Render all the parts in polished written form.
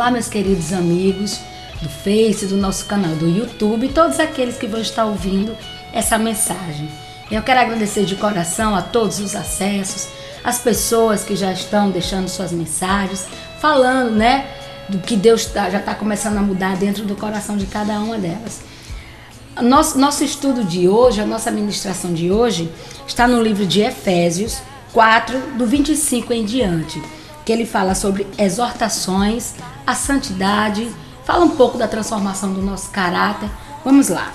Olá, meus queridos amigos do Face, do nosso canal do YouTube e todos aqueles que vão estar ouvindo essa mensagem. Eu quero agradecer de coração a todos os acessos, as pessoas que já estão deixando suas mensagens, falando, do que Deus já está começando a mudar dentro do coração de cada uma delas. Nosso estudo de hoje, a nossa ministração de hoje, está no livro de Efésios 4, do 25 em diante, que ele fala sobre exortações, a santidade, fala um pouco da transformação do nosso caráter. Vamos lá.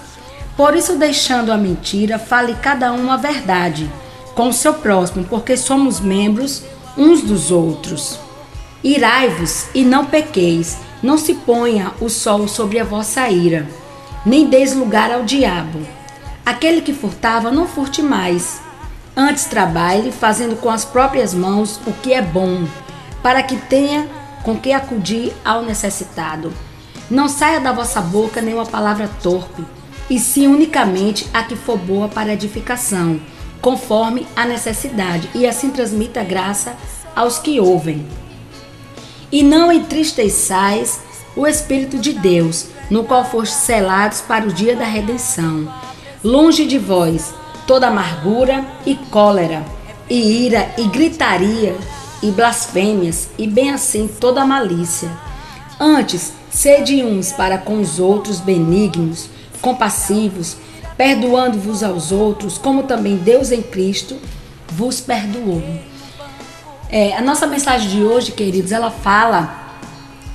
Por isso, deixando a mentira, fale cada um a verdade com o seu próximo, porque somos membros uns dos outros. Irai-vos e não pequeis, não se ponha o sol sobre a vossa ira, nem deis lugar ao diabo. Aquele que furtava, não furte mais. Antes trabalhe, fazendo com as próprias mãos o que é bom, para que tenha com que acudir ao necessitado. Não saia da vossa boca nenhuma palavra torpe, e sim unicamente a que for boa para edificação, conforme a necessidade, e assim transmita graça aos que ouvem. E não entristeçais o Espírito de Deus, no qual foste selados para o dia da redenção. Longe de vós toda amargura e cólera, e ira e gritaria, e blasfêmias, e bem assim toda malícia. Antes, sede uns para com os outros benignos, compassivos, perdoando-vos aos outros, como também Deus em Cristo vos perdoou. A nossa mensagem de hoje, queridos, ela fala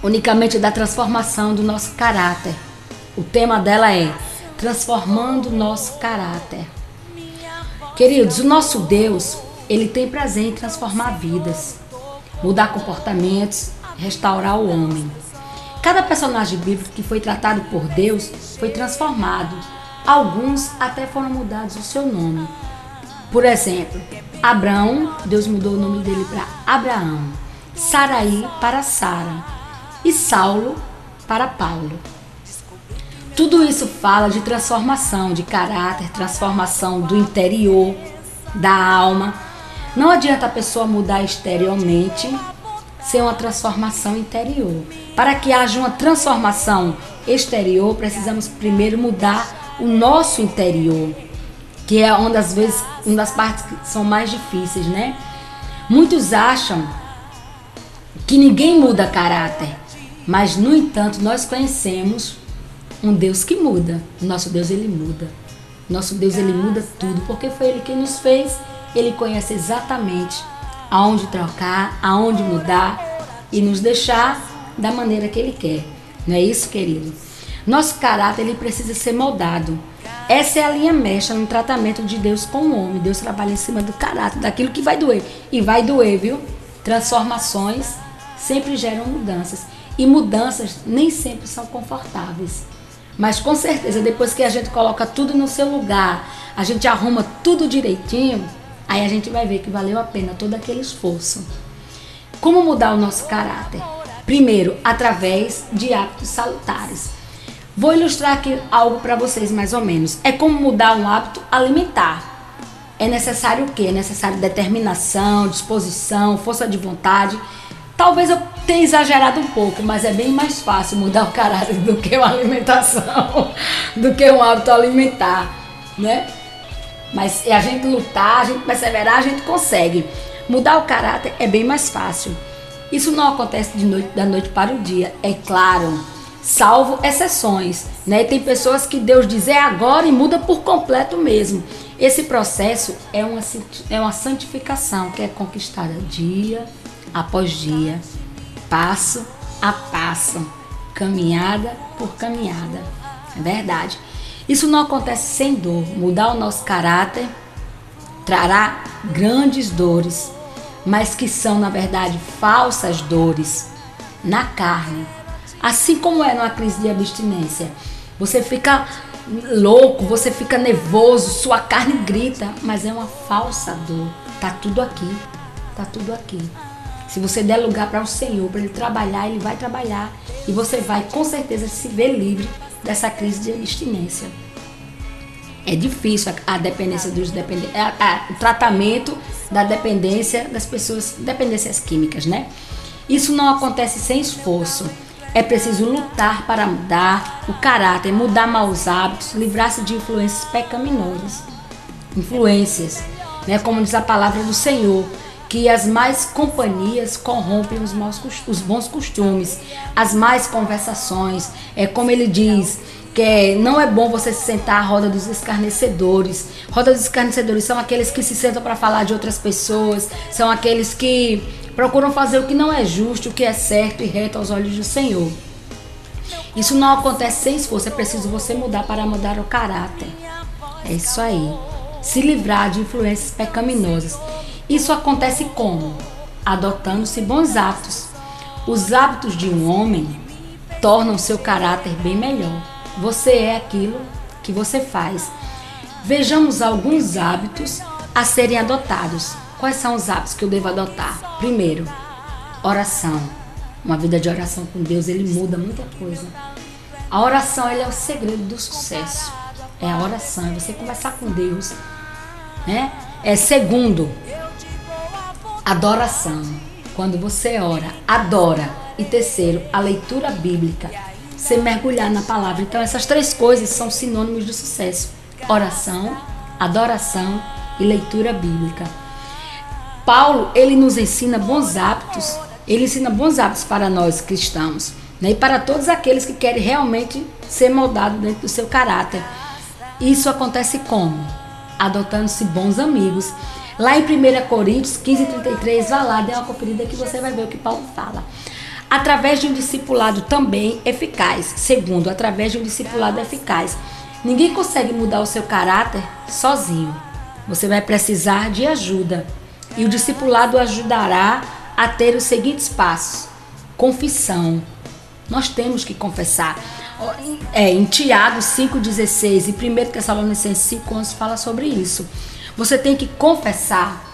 unicamente da transformação do nosso caráter. O tema dela é transformando o nosso caráter. Queridos, o nosso Deus, ele tem prazer em transformar vidas, mudar comportamentos, restaurar o homem. Cada personagem bíblico que foi tratado por Deus foi transformado. Alguns até foram mudados o seu nome. Por exemplo, Abraão, Deus mudou o nome dele para Abraão. Saraí para Sara. E Saulo para Paulo. Tudo isso fala de transformação de caráter, transformação do interior, da alma. Não adianta a pessoa mudar exteriormente sem uma transformação interior. Para que haja uma transformação exterior, precisamos primeiro mudar o nosso interior, que é uma das partes que são mais difíceis, Muitos acham que ninguém muda caráter, mas, no entanto, nós conhecemos um Deus que muda. O nosso Deus, ele muda. Nosso Deus, ele muda tudo, porque foi ele quem nos fez. Ele conhece exatamente aonde trocar, aonde mudar e nos deixar da maneira que ele quer. Não é isso, querido? Nosso caráter, ele precisa ser moldado. Essa é a linha mestra no tratamento de Deus com o homem. Deus trabalha em cima do caráter, daquilo que vai doer. E vai doer, viu? Transformações sempre geram mudanças. E mudanças nem sempre são confortáveis. Mas com certeza, depois que a gente coloca tudo no seu lugar, a gente arruma tudo direitinho, aí a gente vai ver que valeu a pena todo aquele esforço. Como mudar o nosso caráter? Primeiro, através de hábitos salutares. Vou ilustrar aqui algo para vocês mais ou menos. É como mudar um hábito alimentar. É necessário o quê? É necessário determinação, disposição, força de vontade. Talvez eu tenha exagerado um pouco, mas é bem mais fácil mudar o caráter do que uma alimentação, do que um hábito alimentar, Mas a gente lutar, a gente perseverar, a gente consegue. Mudar o caráter é bem mais fácil. Isso não acontece da noite para o dia, é claro, salvo exceções, Tem pessoas que Deus diz é agora e muda por completo mesmo. Esse processo é uma santificação que é conquistada dia após dia, passo a passo, caminhada por caminhada. É verdade. Isso não acontece sem dor. Mudar o nosso caráter trará grandes dores, mas que são, na verdade, falsas dores na carne. Assim como é numa crise de abstinência. Você fica louco, você fica nervoso, sua carne grita, mas é uma falsa dor. Tá tudo aqui, tá tudo aqui. Se você der lugar para o Senhor, para Ele trabalhar, Ele vai trabalhar. E você vai, com certeza, se ver livre dessa crise de abstinência. É difícil a dependência dos dependentes, o tratamento da dependência das pessoas, dependências químicas, Isso não acontece sem esforço. É preciso lutar para mudar o caráter, mudar maus hábitos, livrar-se de influências pecaminosas. Influências, né? Como diz a palavra do Senhor, que as más companhias corrompem os bons costumes, as más conversações. É como ele diz, que não é bom você se sentar à roda dos escarnecedores. Roda dos escarnecedores são aqueles que se sentam para falar de outras pessoas, são aqueles que procuram fazer o que não é justo, o que é certo e reto aos olhos do Senhor. Isso não acontece sem esforço, é preciso você mudar para mudar o caráter. É isso aí. Se livrar de influências pecaminosas. Isso acontece como? Adotando-se bons hábitos. Os hábitos de um homem tornam seu caráter bem melhor. Você é aquilo que você faz. Vejamos alguns hábitos a serem adotados. Quais são os hábitos que eu devo adotar? Primeiro, oração. Uma vida de oração com Deus, ele muda muita coisa. A oração, ele é o segredo do sucesso. É a oração, é você conversar com Deus, né? Segundo, adoração. Quando você ora, adora. E terceiro, a leitura bíblica. Você mergulhar na palavra. Então, essas três coisas são sinônimos de sucesso. Oração, adoração e leitura bíblica. Paulo, ele nos ensina bons hábitos. Ele ensina bons hábitos para nós cristãos, né? E para todos aqueles que querem realmente ser moldados dentro do seu caráter. Isso acontece como? Adotando-se bons amigos. Lá em 1 Coríntios 15:33, vai lá, dê uma conferida que você vai ver o que Paulo fala. Através de um discipulado também eficaz. Segundo, através de um discipulado eficaz. Ninguém consegue mudar o seu caráter sozinho. Você vai precisar de ajuda. E o discipulado ajudará a ter os seguintes passos. Confissão. Nós temos que confessar. Em Tiago 5,16 e 1 Tessalonicenses 5,11 fala sobre isso. Você tem que confessar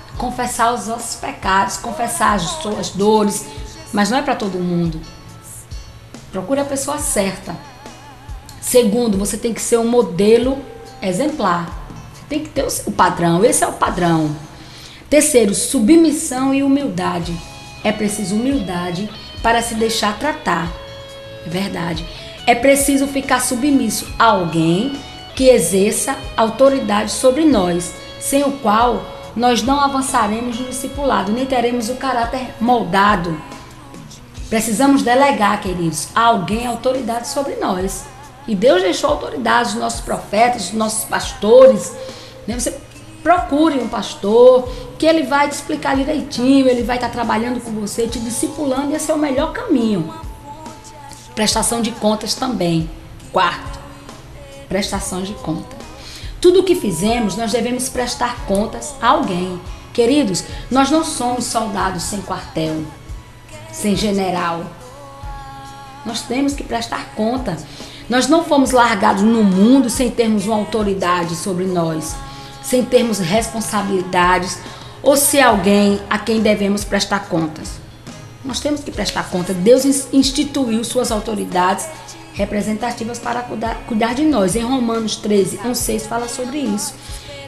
os nossos pecados, confessar as suas dores, mas não é para todo mundo. Procure a pessoa certa. Segundo, você tem que ser um modelo exemplar. Você tem que ter o padrão, esse é o padrão. Terceiro, submissão e humildade. É preciso humildade para se deixar tratar. É verdade. É preciso ficar submisso a alguém que exerça autoridade sobre nós, sem o qual nós não avançaremos no discipulado, nem teremos o caráter moldado. Precisamos delegar, queridos, a alguém autoridade sobre nós. E Deus deixou autoridade, os nossos profetas, os nossos pastores. Né? Você procure um pastor que ele vai te explicar direitinho, ele vai estar trabalhando com você, te discipulando, e esse é o melhor caminho. Prestação de contas também. Quarto, prestação de contas. Tudo o que fizemos, nós devemos prestar contas a alguém. Queridos, nós não somos soldados sem quartel, sem general. Nós temos que prestar conta. Nós não fomos largados no mundo sem termos uma autoridade sobre nós, sem termos responsabilidades ou ser alguém a quem devemos prestar contas. Nós temos que prestar conta. Deus instituiu suas autoridades representativas para cuidar de nós. Em Romanos 13:1-6 fala sobre isso.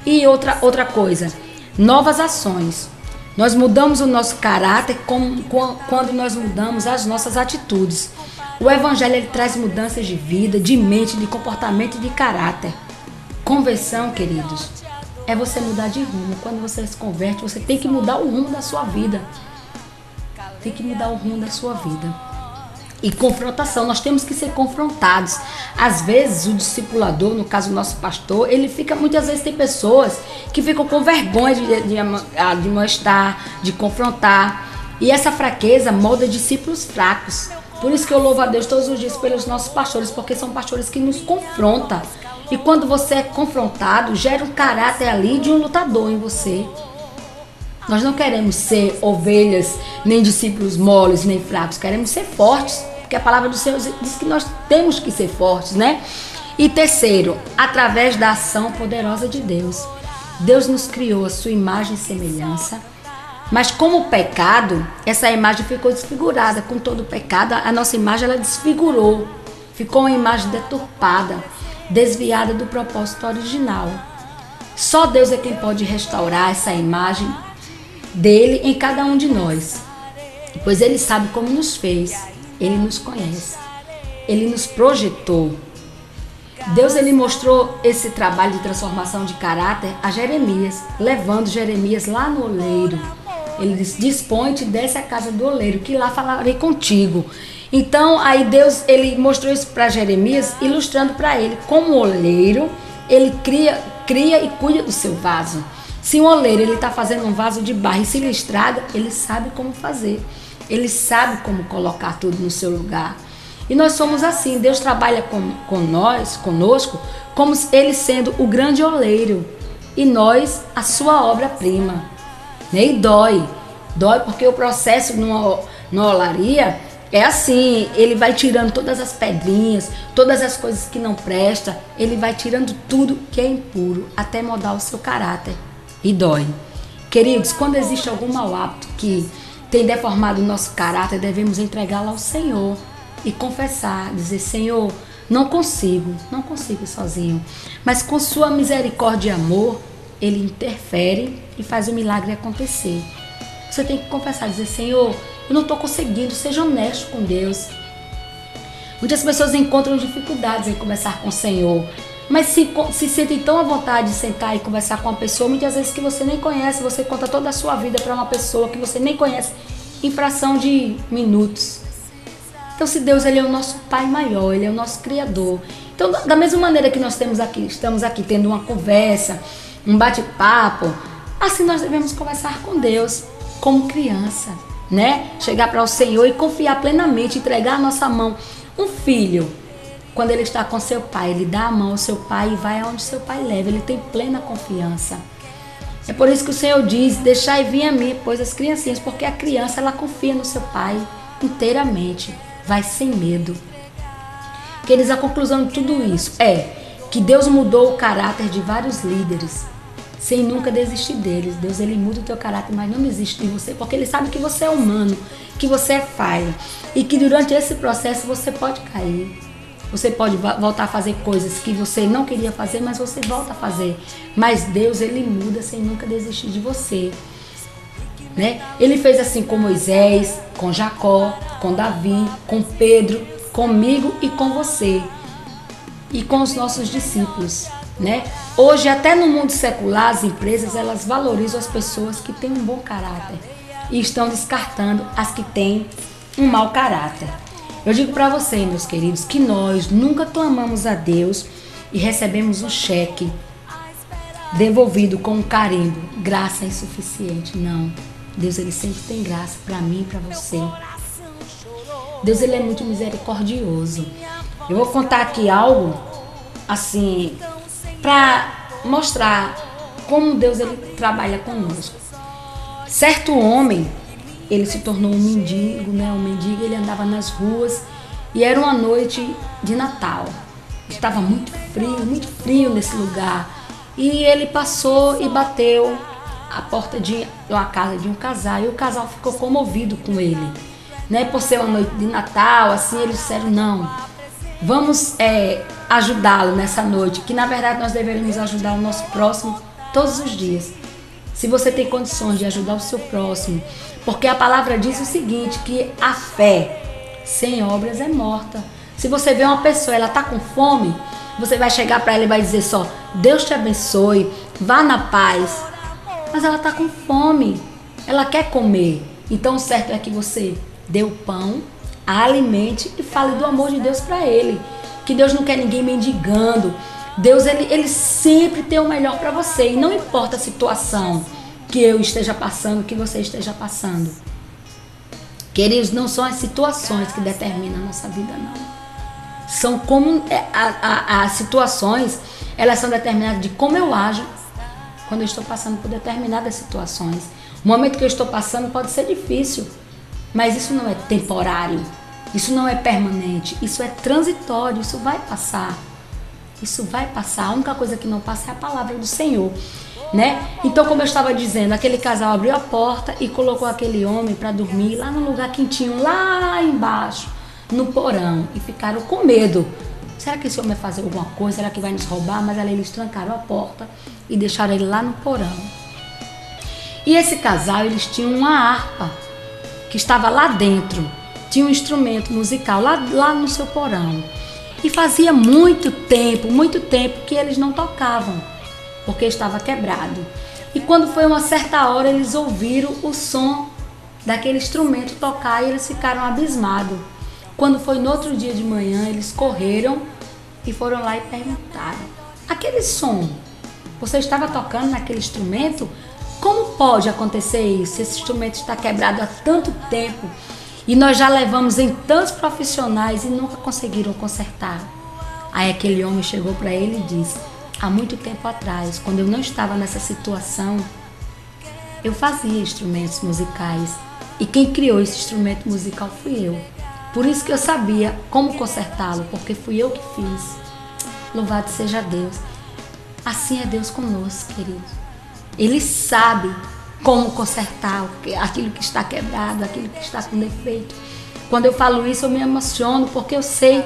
E outra coisa, novas ações. Nós mudamos o nosso caráter quando nós mudamos as nossas atitudes. O Evangelho, ele traz mudanças de vida, de mente, de comportamento e de caráter. Conversão, queridos, é você mudar de rumo. Quando você se converte, você tem que mudar o rumo da sua vida. Tem que mudar o rumo da sua vida. E confrontação, nós temos que ser confrontados. Às vezes o discipulador, no caso o nosso pastor, ele fica, muitas vezes tem pessoas que ficam com vergonha de mostrar, de confrontar. E essa fraqueza molda discípulos fracos. Por isso que eu louvo a Deus todos os dias pelos nossos pastores, porque são pastores que nos confrontam. E quando você é confrontado, gera um caráter ali de um lutador em você. Nós não queremos ser ovelhas, nem discípulos moles, nem fracos. Queremos ser fortes, porque a palavra do Senhor diz que nós temos que ser fortes, né? E terceiro, através da ação poderosa de Deus. Deus nos criou a sua imagem e semelhança, mas como o pecado, essa imagem ficou desfigurada. Com todo o pecado, a nossa imagem ela desfigurou. Ficou uma imagem deturpada, desviada do propósito original. Só Deus é quem pode restaurar essa imagem dele em cada um de nós, pois ele sabe como nos fez. Ele nos conhece. Ele nos projetou. Deus, ele mostrou esse trabalho de transformação de caráter a Jeremias, levando Jeremias lá no oleiro. Ele disse: dispõe-te, desce à casa do oleiro, que lá falarei contigo. Então, aí Deus, ele mostrou isso para Jeremias, ilustrando para ele como oleiro, ele cria e cuida do seu vaso. Se um oleiro, ele está fazendo um vaso de barro e se ele estraga, ele sabe como fazer. Ele sabe como colocar tudo no seu lugar. E nós somos assim. Deus trabalha conosco, como ele sendo o grande oleiro. E nós, a sua obra-prima. E dói porque o processo na olaria é assim. Ele vai tirando todas as pedrinhas, todas as coisas que não prestam. Ele vai tirando tudo que é impuro, até moldar o seu caráter. E dói. Queridos, quando existe algum mau hábito que tem deformado o nosso caráter, devemos entregá-lo ao Senhor e confessar, dizer: Senhor, não consigo sozinho, mas com sua misericórdia e amor, ele interfere e faz o milagre acontecer. Você tem que confessar, dizer: Senhor, eu não estou conseguindo, seja honesto com Deus. Muitas pessoas encontram dificuldades em conversar com o Senhor, mas se sentem tão à vontade de sentar e conversar com uma pessoa, muitas vezes que você nem conhece, você conta toda a sua vida para uma pessoa que você nem conhece em fração de minutos. Então, se Deus, ele é o nosso Pai maior, ele é o nosso Criador. Então, da mesma maneira que nós estamos aqui tendo uma conversa, um bate-papo, assim nós devemos conversar com Deus como criança, né? Chegar para o Senhor e confiar plenamente, entregar a nossa mão. Um filho, quando ele está com seu pai, ele dá a mão ao seu pai e vai aonde seu pai leva. Ele tem plena confiança. É por isso que o Senhor diz: deixai vir a mim, pois as criancinhas, porque a criança, ela confia no seu pai inteiramente. Vai sem medo. Queridos, a conclusão de tudo isso é que Deus mudou o caráter de vários líderes, sem nunca desistir deles. Deus, ele muda o teu caráter, mas não desiste de você, porque ele sabe que você é humano, que você é falho, e que durante esse processo você pode cair. Você pode voltar a fazer coisas que você não queria fazer, mas você volta a fazer. Mas Deus, ele muda sem nunca desistir de você. Né? Ele fez assim com Moisés, com Jacó, com Davi, com Pedro, comigo e com você. E com os nossos discípulos. Né? Hoje, até no mundo secular, as empresas, elas valorizam as pessoas que têm um bom caráter. E estão descartando as que têm um mau caráter. Eu digo para vocês, meus queridos, que nós nunca clamamos a Deus e recebemos um cheque devolvido com um carimbo: graça insuficiente. Não. Deus, ele sempre tem graça para mim e para você. Deus, ele é muito misericordioso. Eu vou contar aqui algo assim para mostrar como Deus, ele trabalha conosco. Certo homem, ele se tornou um mendigo, né? Um mendigo, ele andava nas ruas e era uma noite de Natal. Estava muito frio nesse lugar. E ele passou e bateu a porta de uma casa de um casal, e o casal ficou comovido com ele, né? Por ser uma noite de Natal, assim, eles disseram: não, vamos ajudá-lo nessa noite, que na verdade nós deveríamos ajudar o nosso próximo todos os dias. Se você tem condições de ajudar o seu próximo, porque a palavra diz o seguinte, que a fé sem obras é morta. Se você vê uma pessoa, ela está com fome, você vai chegar para ela e vai dizer só: Deus te abençoe, vá na paz. Mas ela está com fome, ela quer comer. Então o certo é que você dê o pão, a alimente e fale do amor de Deus para ele. Que Deus não quer ninguém mendigando. Deus, ele sempre tem o melhor para você. E não importa a situação que eu esteja passando, que você esteja passando. Queridos, não são as situações que determinam a nossa vida, não. São como as situações, elas são determinadas de como eu ajo quando eu estou passando por determinadas situações. O momento que eu estou passando pode ser difícil, mas isso não é temporário, isso não é permanente, isso é transitório, isso vai passar. Isso vai passar. A única coisa que não passa é a palavra do Senhor, né? Então, como eu estava dizendo, aquele casal abriu a porta e colocou aquele homem para dormir lá no lugar quentinho, lá embaixo, no porão, e ficaram com medo. Será que esse homem vai fazer alguma coisa? Será que vai nos roubar? Mas ali eles trancaram a porta e deixaram ele lá no porão. E esse casal, eles tinham uma harpa que estava lá dentro. tinha um instrumento musical lá no seu porão. E fazia muito tempo que eles não tocavam, porque estava quebrado. E quando foi uma certa hora, eles ouviram o som daquele instrumento tocar e eles ficaram abismados. Quando foi no outro dia de manhã, eles correram e foram lá e perguntaram: aquele som, você estava tocando naquele instrumento? Como pode acontecer isso? Esse instrumento está quebrado há tanto tempo e nós já levamos em tantos profissionais e nunca conseguiram consertar. Aí aquele homem chegou para ele e disse: há muito tempo atrás, quando eu não estava nessa situação, eu fazia instrumentos musicais e quem criou esse instrumento musical fui eu. Por isso que eu sabia como consertá-lo, porque fui eu que fiz. Louvado seja Deus. Assim é Deus conosco, querido. Ele sabe como consertar aquilo que está quebrado, aquilo que está com defeito. Quando eu falo isso, eu me emociono, porque eu sei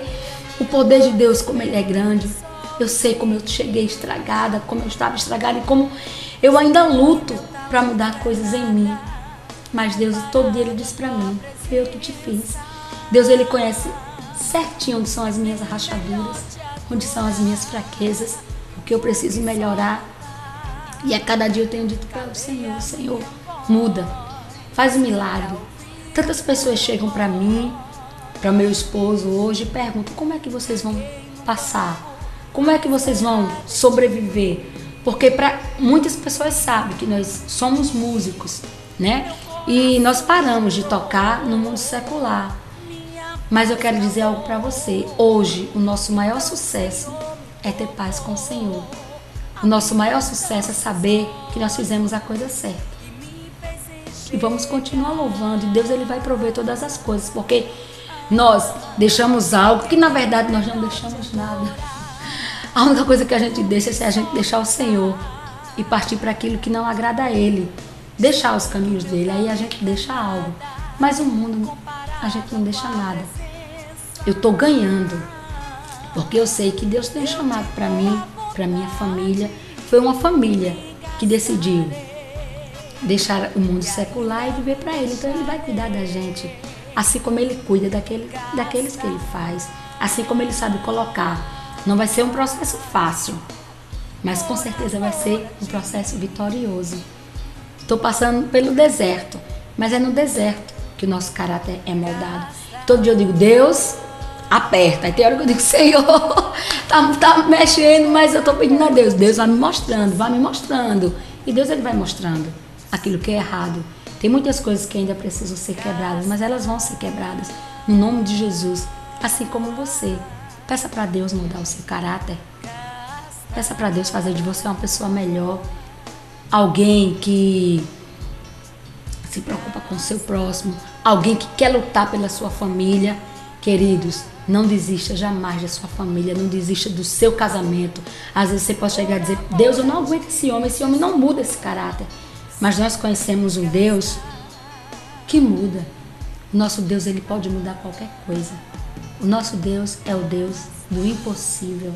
o poder de Deus, como Ele é grande. Eu sei como eu cheguei estragada, como eu estava estragada e como eu ainda luto para mudar coisas em mim. Mas Deus, todo dia Ele diz para mim: foi eu que te fiz. Deus, Ele conhece certinho onde são as minhas rachaduras, onde são as minhas fraquezas, o que eu preciso melhorar. E a cada dia eu tenho dito para o Senhor: Senhor, muda, faz um milagre. Tantas pessoas chegam para mim, para meu esposo hoje e perguntam: como é que vocês vão passar? Como é que vocês vão sobreviver? Porque muitas pessoas sabem que nós somos músicos, né? E nós paramos de tocar no mundo secular. Mas eu quero dizer algo para você. Hoje, o nosso maior sucesso é ter paz com o Senhor. O nosso maior sucesso é saber que nós fizemos a coisa certa. E vamos continuar louvando. E Deus, Ele vai prover todas as coisas. Porque nós deixamos algo que, na verdade, nós não deixamos nada. A única coisa que a gente deixa é a gente deixar o Senhor e partir para aquilo que não agrada a Ele. Deixar os caminhos dele. Aí a gente deixa algo. Mas o mundo, a gente não deixa nada. Eu estou ganhando. Porque eu sei que Deus tem chamado para mim, para minha família. Foi uma família que decidiu deixar o mundo secular e viver para Ele. Então Ele vai cuidar da gente, assim como Ele cuida daqueles que Ele faz, assim como Ele sabe colocar. Não vai ser um processo fácil, mas com certeza vai ser um processo vitorioso. Estou passando pelo deserto, mas é no deserto que o nosso caráter é moldado. Todo dia eu digo: Deus, aperta. Aí tem hora que eu digo: Senhor, tá mexendo, mas eu estou pedindo a Deus. Deus vai me mostrando. E Deus, Ele vai mostrando aquilo que é errado. Tem muitas coisas que ainda precisam ser quebradas, mas elas vão ser quebradas no nome de Jesus. Assim como você. Peça para Deus mudar o seu caráter. Peça para Deus fazer de você uma pessoa melhor. Alguém que se preocupa com o seu próximo. Alguém que quer lutar pela sua família. Queridos, não desista jamais da sua família. Não desista do seu casamento. Às vezes você pode chegar a dizer: Deus, eu não aguento esse homem não muda esse caráter. Mas nós conhecemos um Deus que muda. O nosso Deus, Ele pode mudar qualquer coisa. O nosso Deus é o Deus do impossível.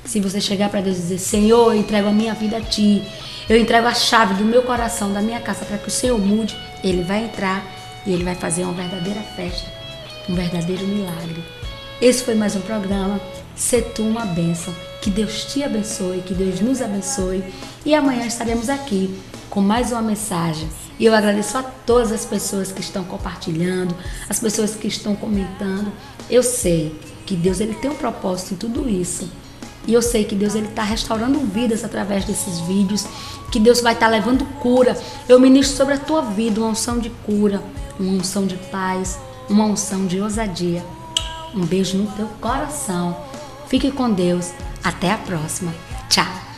Se você chegar para Deus e dizer: Senhor, eu entrego a minha vida a Ti, eu entrego a chave do meu coração, da minha casa, para que o Senhor mude, Ele vai entrar e Ele vai fazer uma verdadeira festa, um verdadeiro milagre. Esse foi mais um programa Sê Tu uma Bênção. Que Deus te abençoe, que Deus nos abençoe. E amanhã estaremos aqui com mais uma mensagem. E eu agradeço a todas as pessoas que estão compartilhando, as pessoas que estão comentando. Eu sei que Deus, Ele tem um propósito em tudo isso. E eu sei que Deus, Ele está restaurando vidas através desses vídeos, que Deus vai estar levando cura. Eu ministro sobre a tua vida uma unção de cura, uma unção de paz, uma unção de ousadia. Um beijo no teu coração. Fique com Deus. Até a próxima. Tchau.